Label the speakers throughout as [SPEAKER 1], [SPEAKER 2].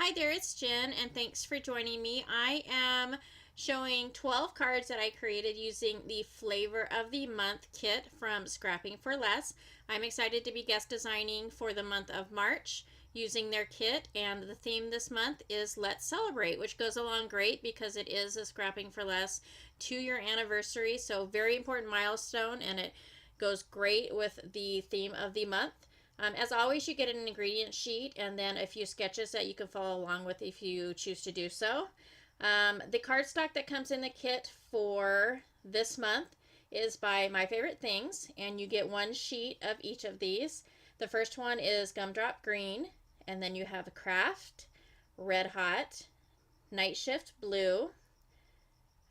[SPEAKER 1] Hi there, it's Jen, and thanks for joining me. I am showing 12 cards that I created using the Flavor of the Month kit from Scrapping for Less. I'm excited to be guest designing for the month of March using their kit, and the theme this month is Let's Celebrate, which goes along great because it is a Scrapping for Less 2-year anniversary, so very important milestone, and it goes great with the theme of the month. As always, you get an ingredient sheet and then a few sketches that you can follow along with if you choose to do so. The cardstock that comes in the kit for this month is by My Favorite Things, and you get one sheet of each of these. The first one is Gumdrop Green, and then you have Craft, Red Hot, Night Shift Blue,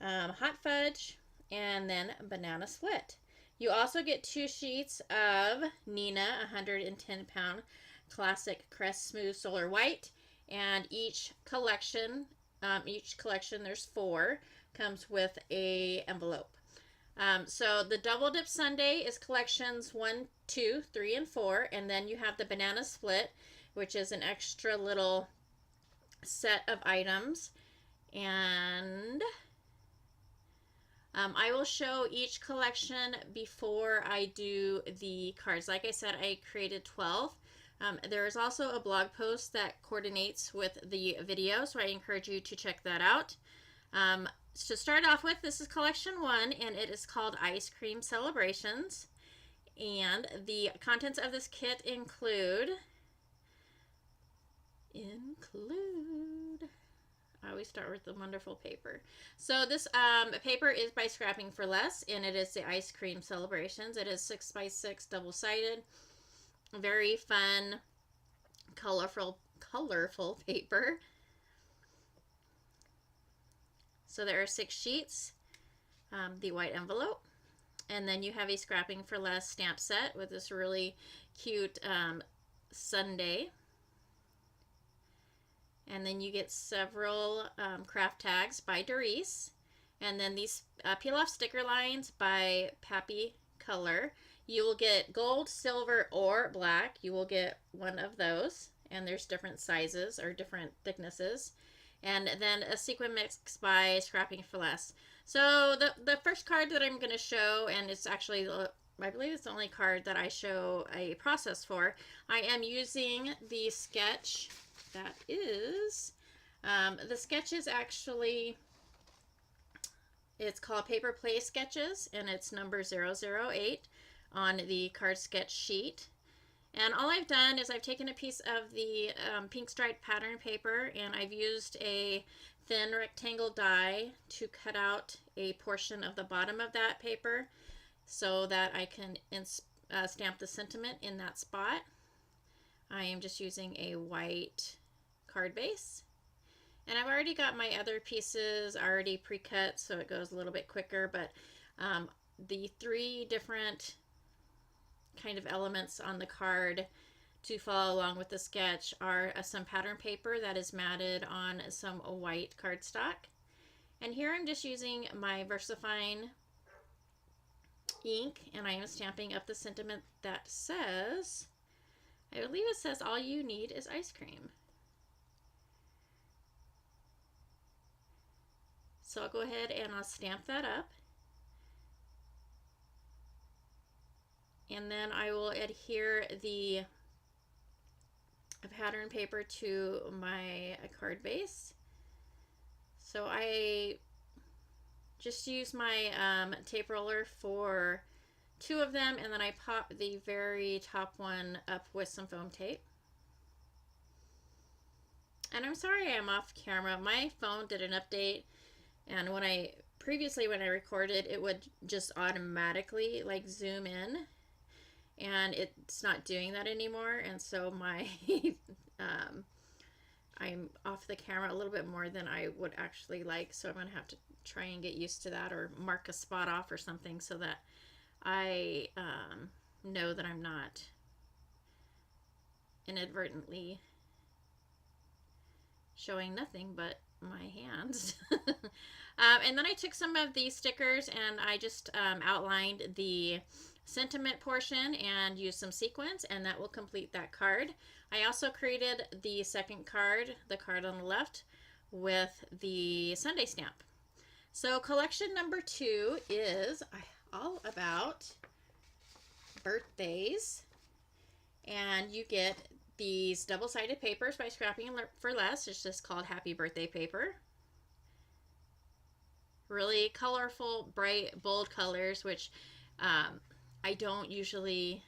[SPEAKER 1] Hot Fudge, and then Banana Split. You also get 2 sheets of Nina 110-pound classic Crest Smooth Solar White, and each collection there's 4, comes with a envelope. So the Double Dip Sundae is collections 1, 2, 3, and 4, and then you have the Banana Split, which is an extra little set of items. And I will show each collection before I do the cards. Like I said, I created 12. There is also a blog post that coordinates with the video, so I encourage you to check that out. To start off with, this is collection 1, and it is called Ice Cream Celebrations. And the contents of this kit include I always start with the wonderful paper. So this paper is by Scrapping for Less, and it is the Ice Cream Celebrations. It is 6x6 double-sided. Very fun, colorful paper. So there are 6 sheets, the white envelope, and then you have a Scrapping for Less stamp set with this really cute sundae. And then you get several craft tags by Doris. And then these peel-off sticker lines by Pappy Color. You will get gold, silver, or black. You will get one of those. And there's different sizes or different thicknesses. And then a sequin mix by Scrapping for Less. So the first card that I'm going to show, and it's actually, I believe it's the only card that I show a process for. I am using the sketch that is, the sketch is actually, it's called Paper Play Sketches, and it's number 008 on the card sketch sheet. And all I've done is I've taken a piece of the pink striped pattern paper, and I've used a thin rectangle die to cut out a portion of the bottom of that paper so that I can stamp the sentiment in that spot. I am just using a white card base, and I've already got my other pieces already pre-cut, so it goes a little bit quicker. But the 3 different kind of elements on the card to follow along with the sketch are some pattern paper that is matted on some white cardstock, and here I'm just using my VersaFine ink, and I am stamping up the sentiment that says, I believe it says, all you need is ice cream. So I'll go ahead and I'll stamp that up. And then I will adhere the pattern paper to my card base. So I just use my tape roller for 2 of them, and then I pop the very top one up with some foam tape. And I'm sorry I'm off camera. My phone did an update, and when I recorded, it would just automatically like zoom in, and it's not doing that anymore. And so my I'm off the camera a little bit more than I would actually like, so I'm gonna have to try and get used to that, or mark a spot off or something so that I know that I'm not inadvertently showing nothing but my hands. And then I took some of these stickers and I just outlined the sentiment portion and used some sequins, and that will complete that card. I also created the second card, the card on the left, with the Sunday stamp. So collection number 2 is all about birthdays, and you get these double-sided papers by Scrapping for Less. It's just called Happy Birthday paper. Really colorful, bright, bold colors, which I don't usually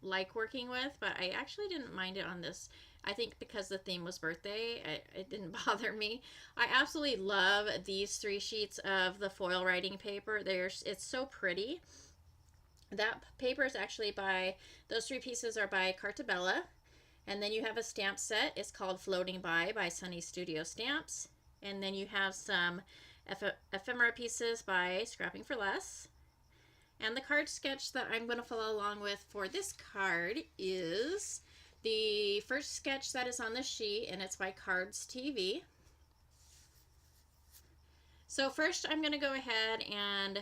[SPEAKER 1] like working with, but I actually didn't mind it on this. I think because the theme was birthday, it didn't bother me. I absolutely love these 3 sheets of the foil writing paper. It's so pretty. That paper is actually by, those 3 pieces are by Cartabella. And then you have a stamp set. It's called Floating by Sunny Studio Stamps. And then you have some ephemera pieces by Scrapping for Less. And the card sketch that I'm going to follow along with for this card is the first sketch that is on the sheet, and it's by Cards TV. So first I'm going to go ahead and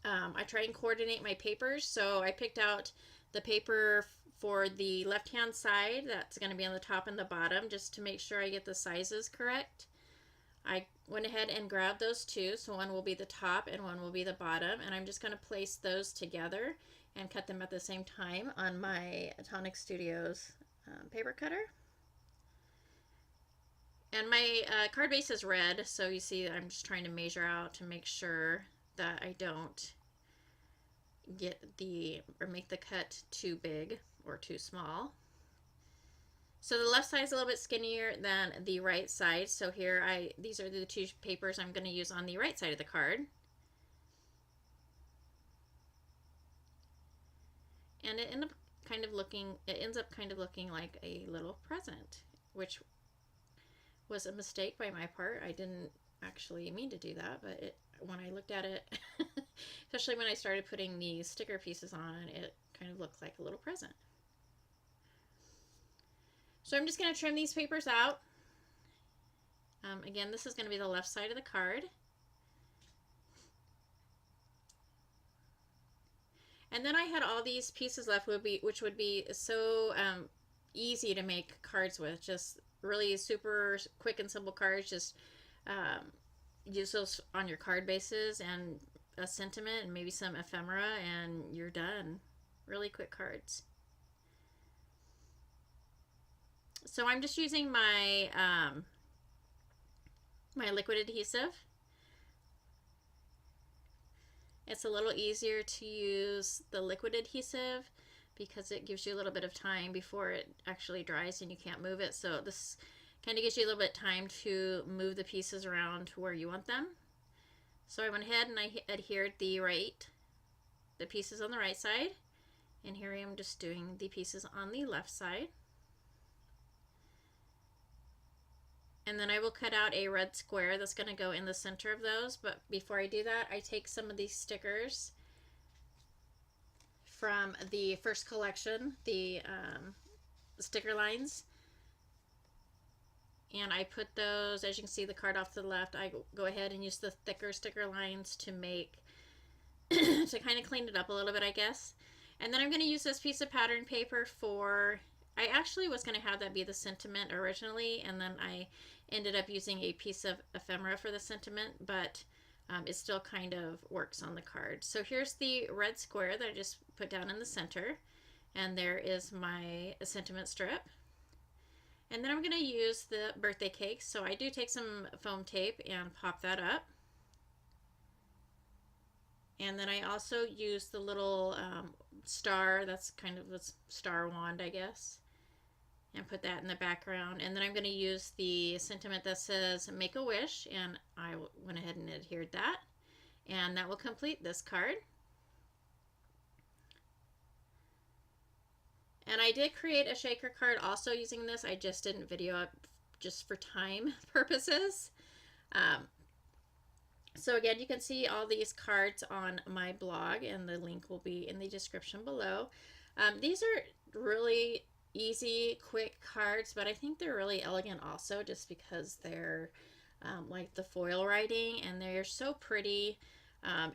[SPEAKER 1] I try and coordinate my papers. So I picked out the paper for the left-hand side that's going to be on the top and the bottom, just to make sure I get the sizes correct. I went ahead and grabbed those 2, so one will be the top and one will be the bottom, and I'm just going to place those together and cut them at the same time on my Atomic Studios paper cutter. And my card base is red, so you see I'm just trying to measure out to make sure that I don't get or make the cut too big or too small. So the left side is a little bit skinnier than the right side. So here these are the 2 papers I'm going to use on the right side of the card. And it ends up kind of looking like a little present, which was a mistake by my part. I didn't actually mean to do that, but when I looked at it, especially when I started putting these sticker pieces on, it kind of looked like a little present. So I'm just going to trim these papers out. Again, this is going to be the left side of the card. And then I had all these pieces left, which would be so easy to make cards with. Just really super quick and simple cards. Just use those on your card bases and a sentiment and maybe some ephemera, and you're done. Really quick cards. So I'm just using my my liquid adhesive. It's a little easier to use the liquid adhesive because it gives you a little bit of time before it actually dries and you can't move it. So this kind of gives you a little bit of time to move the pieces around to where you want them. So I went ahead and I adhered the pieces on the right side, and here I am just doing the pieces on the left side. And then I will cut out a red square that's going to go in the center of those. But before I do that, I take some of these stickers from the first collection, the sticker lines. And I put those, as you can see the card off to the left, I go ahead and use the thicker sticker lines to make, to kind of clean it up a little bit, I guess. And then I'm going to use this piece of pattern paper for, I actually was going to have that be the sentiment originally, and then I ended up using a piece of ephemera for the sentiment, but it still kind of works on the card. So here's the red square that I just put down in the center, and there is my sentiment strip. And then I'm going to use the birthday cake. So I do take some foam tape and pop that up. And then I also use the little star, that's kind of a star wand, I guess, and put that in the background. And then I'm going to use the sentiment that says make a wish, and I went ahead and adhered that. And that will complete this card. And I did create a shaker card also using this. I just didn't video it just for time purposes. So again, you can see all these cards on my blog, and the link will be in the description below. These are really easy, quick cards, but I think they're really elegant also just because they're like the foil writing, and they're so pretty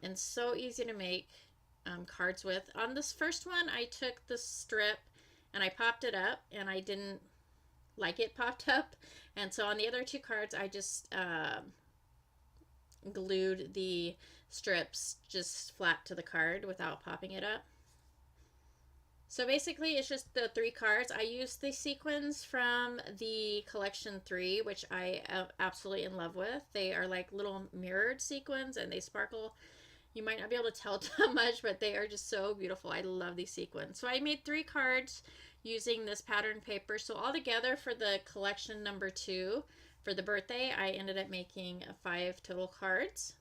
[SPEAKER 1] and so easy to make cards with. On this first one, I took the strip and I popped it up, and I didn't like it popped up. And so on the other two cards, I just glued the strips just flat to the card without popping it up. So basically it's just the 3 cards. I used the sequins from the collection 3, which I am absolutely in love with. They are like little mirrored sequins and they sparkle. You might not be able to tell too much, but they are just so beautiful. I love these sequins. So I made 3 cards using this pattern paper. So altogether for the collection number 2, for the birthday, I ended up making 5 total cards.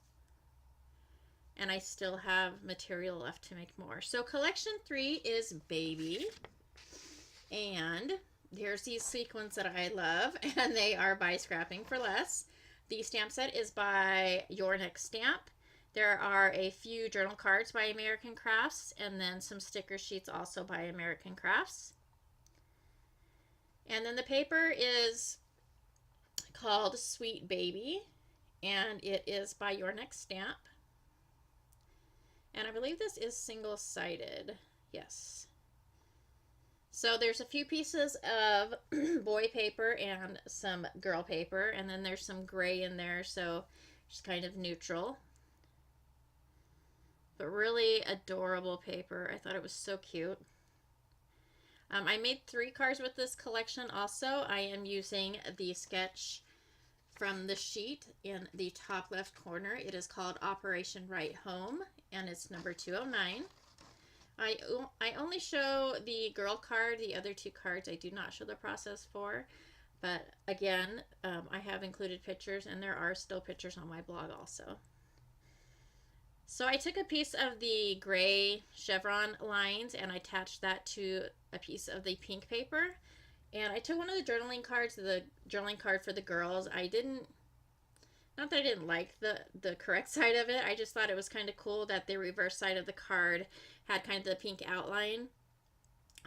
[SPEAKER 1] And I still have material left to make more. So collection 3 is baby. And here's these sequins that I love, and they are by Scrapping for Less. The stamp set is by Your Next Stamp. There are a few journal cards by American Crafts, and then some sticker sheets also by American Crafts. And then the paper is called Sweet Baby, and it is by Your Next Stamp. And I believe this is single-sided. Yes. So there's a few pieces of boy paper and some girl paper, and then there's some gray in there, so just kind of neutral. But really adorable paper. I thought it was so cute. I made 3 cards with this collection also. I am using the sketch from the sheet in the top left corner. It is called Operation Right Home, and it's number 209. I only show the girl card. The other 2 cards I do not show the process for. But again, I have included pictures, and there are still pictures on my blog also. So I took a piece of the gray chevron lines and I attached that to a piece of the pink paper. And I took one of the journaling cards, the journaling card for the girls. Not that I didn't like the correct side of it. I just thought it was kind of cool that the reverse side of the card had kind of the pink outline,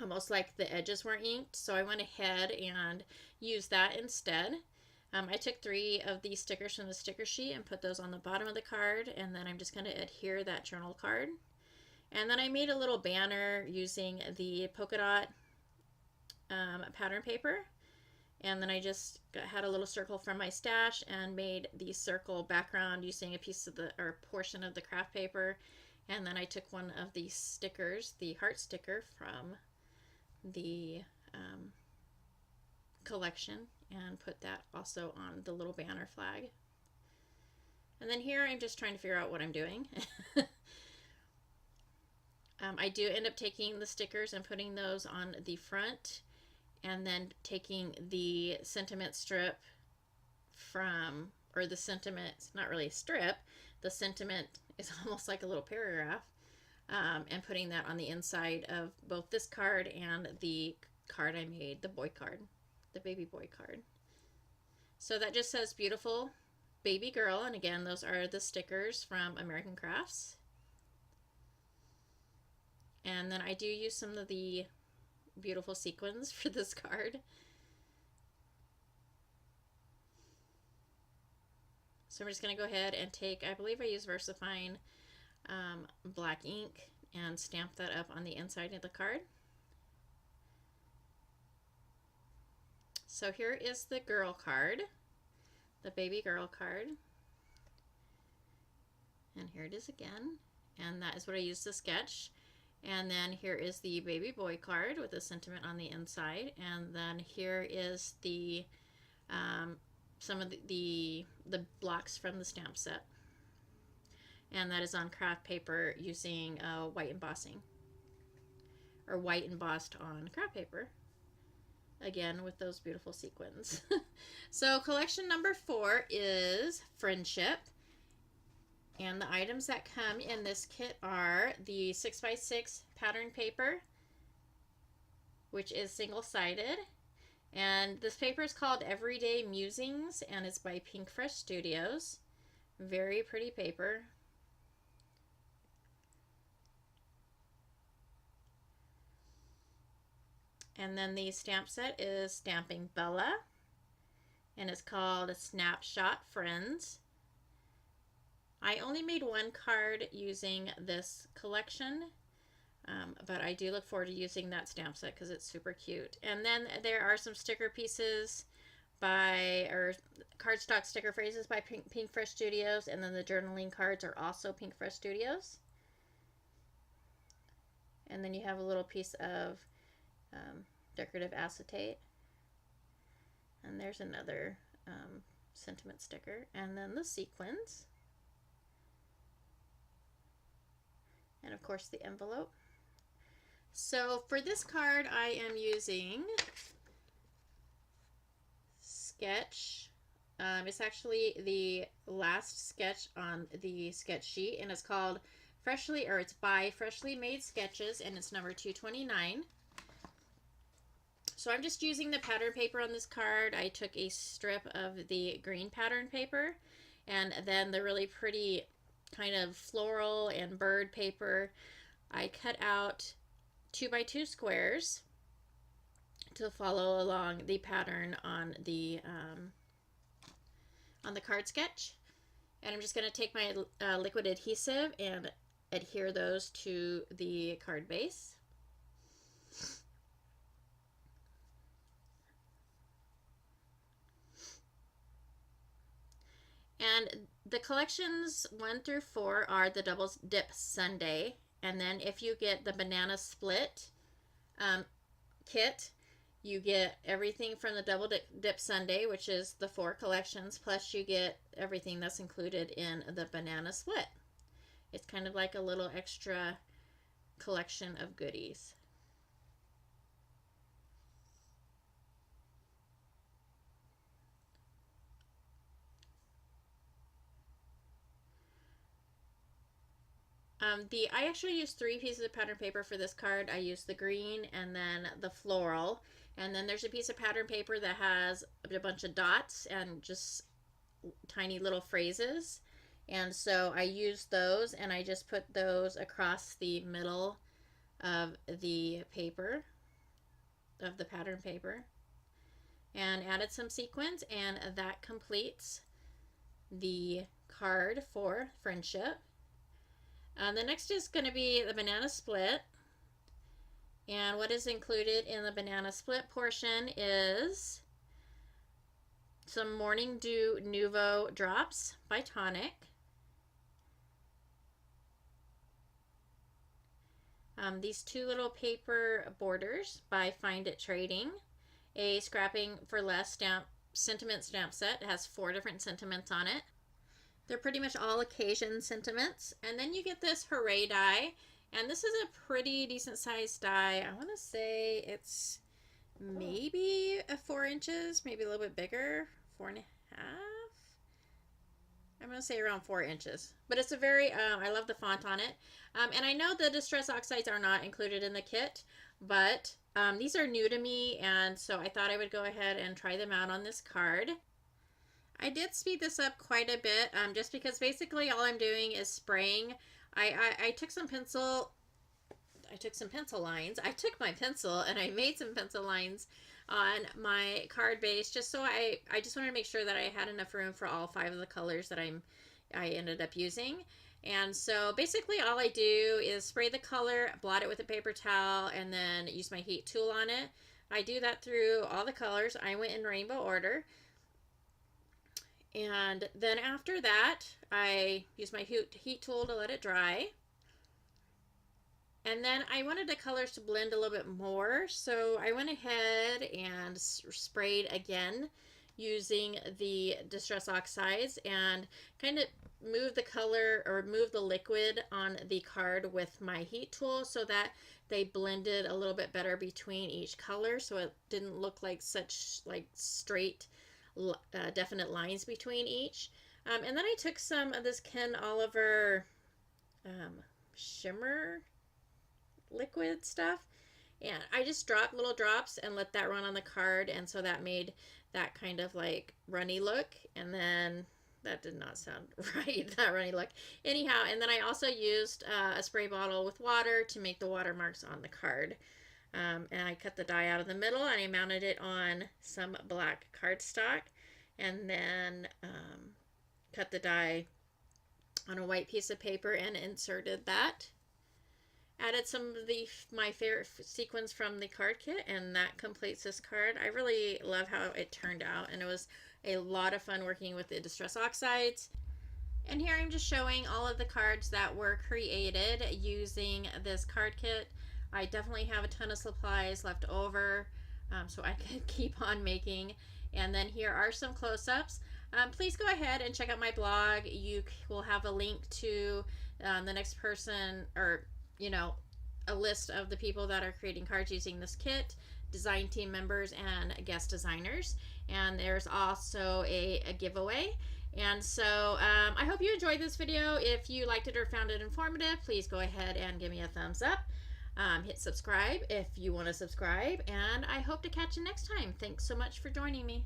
[SPEAKER 1] almost like the edges were inked. So I went ahead and used that instead. I took 3 of these stickers from the sticker sheet and put those on the bottom of the card, and then I'm just going to adhere that journal card. And then I made a little banner using the polka dot pattern paper. And then I just had a little circle from my stash and made the circle background using a piece of the, or portion of the craft paper. And then I took one of the stickers, the heart sticker from the collection, and put that also on the little banner flag. And then here I'm just trying to figure out what I'm doing. I do end up taking the stickers and putting those on the front, and then taking the sentiment strip from, or the sentiment, not really a strip, the sentiment is almost like a little paragraph, and putting that on the inside of both this card and the card I made, the boy card, the baby boy card. So that just says beautiful baby girl, and again, those are the stickers from American Crafts. And then I do use some of the beautiful sequins for this card. So I'm just going to go ahead and take, I believe I use VersaFine black ink, and stamp that up on the inside of the card. So here is the girl card, the baby girl card. And here it is again. And that is what I used to sketch. And then here is the baby boy card with the sentiment on the inside. And then here is the some of the blocks from the stamp set. And that is on craft paper using white embossing, or white embossed on craft paper. Again, with those beautiful sequins. So collection number 4 is Friendship. And the items that come in this kit are the 6x6 pattern paper, which is single-sided. And this paper is called Everyday Musings, and it's by Pink Fresh Studios. Very pretty paper. And then the stamp set is Stamping Bella, and it's called Snapshot Friends. I only made 1 card using this collection. But I do look forward to using that stamp set because it's super cute. And then there are some sticker pieces or cardstock sticker phrases by Pink Fresh Studios, and then the journaling cards are also Pink Fresh Studios. And then you have a little piece of decorative acetate. And there's another sentiment sticker. And then the sequins. And of course the envelope. So for this card I am using Sketch. It's actually the last sketch on the sketch sheet, and it's called it's by Freshly Made Sketches, and it's number 229. So I'm just using the pattern paper on this card. I took a strip of the green pattern paper, and then the really pretty kind of floral and bird paper. I cut out 2x2 squares to follow along the pattern on the card sketch, and I'm just going to take my liquid adhesive and adhere those to the card base. And the collections 1 through 4 are the Double Dip Sundae, and then if you get the Banana Split kit, you get everything from the Double Dip Sundae, which is the 4 collections, plus you get everything that's included in the Banana Split. It's kind of like a little extra collection of goodies. I actually used 3 pieces of pattern paper for this card. I used the green and then the floral. And then there's a piece of pattern paper that has a bunch of dots and just tiny little phrases. And so I used those, and I just put those across the middle of the paper, of the pattern paper, and added some sequins, and that completes the card for Friendship. The next is going to be the Banana Split. And what is included in the Banana Split portion is some Morning Dew Nouveau Drops by Tonic. These 2 little paper borders by Find It Trading. A Scrapping for Less sentiment stamp set. It has 4 different sentiments on it. They're pretty much all occasion sentiments. And then you get this Hooray die. And this is a pretty decent sized die. I want to say it's maybe 4 inches, maybe a little bit bigger, 4.5. I'm going to say around 4 inches. But it's a very, I love the font on it. And I know the Distress Oxides are not included in the kit, but these are new to me, and so I thought I would go ahead and try them out on this card. I did speed this up quite a bit, just because basically all I'm doing is spraying. I took some pencil lines. I took my pencil and I made some pencil lines on my card base, just so I just wanted to make sure that I had enough room for all 5 of the colors that I ended up using. And so basically all I do is spray the color, blot it with a paper towel, and then use my heat tool on it. I do that through all the colors. I went in rainbow order. And then after that, I use my heat tool to let it dry. And then I wanted the colors to blend a little bit more, so I went ahead and sprayed again using the Distress Oxides and kind of move the color or move the liquid on the card with my heat tool so that they blended a little bit better between each color, so it didn't look like such like straight definite lines between each. And then I took some of this Ken Oliver shimmer liquid stuff, and I just dropped little drops and let that run on the card, and so that made that kind of like runny look. And then that did not sound right, that runny look. Anyhow, and then I also used a spray bottle with water to make the watermarks on the card. And I cut the die out of the middle and I mounted it on some black cardstock, and then cut the die on a white piece of paper and inserted that. added some of my favorite sequins from the card kit, and that completes this card. I really love how it turned out, and it was a lot of fun working with the Distress Oxides. And here I'm just showing all of the cards that were created using this card kit. I definitely have a ton of supplies left over, so I could keep on making. And then here are some close-ups. Please go ahead and check out my blog. You will have a link to the next person, or a list of the people that are creating cards using this kit, design team members and guest designers. And there's also a giveaway. And so I hope you enjoyed this video. If you liked it or found it informative, please go ahead and give me a thumbs up. Hit subscribe if you want to subscribe, and I hope to catch you next time. Thanks so much for joining me.